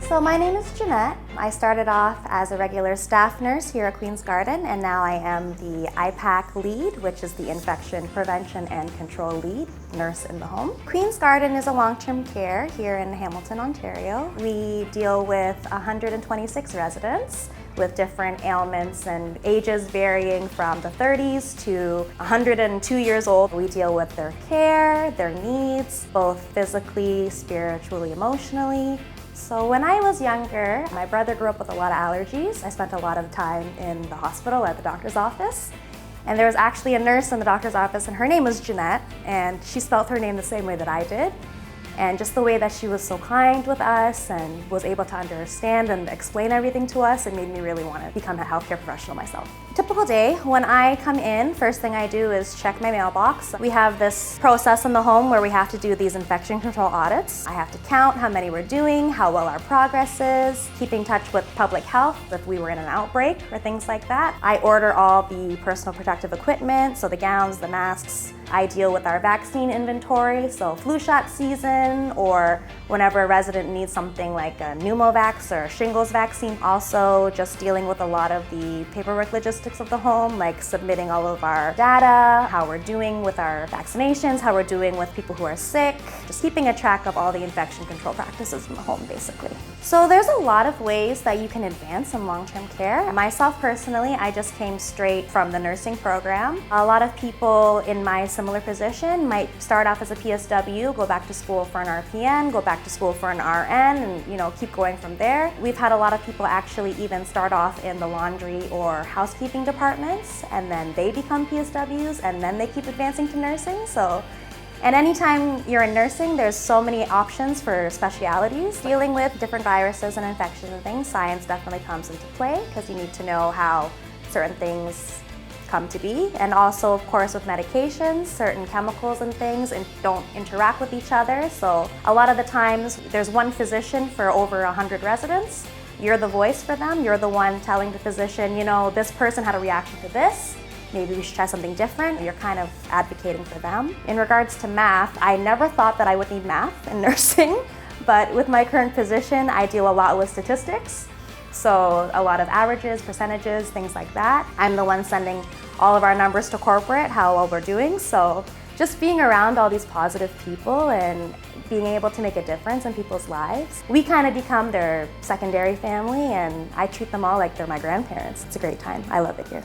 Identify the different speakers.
Speaker 1: So my name is Jeanette. I started off as a regular staff nurse here at Queen's Garden, and now I am the IPAC lead, which is the Infection Prevention and Control Lead nurse in the home. Queen's Garden is a long-term care here in Hamilton, Ontario. We deal with 126 residents with different ailments and ages varying from the 30s to 102 years old. We deal with their care, their needs, both physically, spiritually, emotionally. So when I was younger, my brother grew up with a lot of allergies. I spent a lot of time in the hospital at the doctor's office. And there was actually a nurse in the doctor's office, and her name was Jeanette, and she spelled her name the same way that I did. And just the way that she was so kind with us and was able to understand and explain everything to us, it made me really want to become a healthcare professional myself. Typical day, when I come in, first thing I do is check my mailbox. We have this process in the home where we have to do these infection control audits. I have to count how many we're doing, how well our progress is, keep in touch with public health if we were in an outbreak or things like that. I order all the personal protective equipment, so the gowns, the masks. I deal with our vaccine inventory, so flu shot season, or whenever a resident needs something like a pneumovax or a shingles vaccine. Also just dealing with a lot of the paperwork logistics of the home, like submitting all of our data, how we're doing with our vaccinations, how we're doing with people who are sick, just keeping a track of all the infection control practices in the home, basically. So there's a lot of ways that you can advance in long-term care. Myself personally, I just came straight from the nursing program. A lot of people in my similar position might start off as a PSW, go back to school for an RPN, go back to school for an RN, and keep going from there. We've had a lot of people actually even start off in the laundry or housekeeping departments, and then they become PSWs, and then they keep advancing to nursing. And anytime you're in nursing, there's so many options for specialities. Dealing with different viruses and infections and things, science definitely comes into play because you need to know how certain things come to be. And also, of course, with medications, certain chemicals and things don't interact with each other. So a lot of the times, there's one physician for over 100 residents. You're the voice for them. You're the one telling the physician, this person had a reaction to this. Maybe we should try something different. You're kind of advocating for them. In regards to math, I never thought that I would need math in nursing, but with my current position, I deal a lot with statistics. So a lot of averages, percentages, things like that. I'm the one sending all of our numbers to corporate, how well we're doing. So just being around all these positive people and being able to make a difference in people's lives. We kind of become their secondary family, and I treat them all like they're my grandparents. It's a great time. I love it here.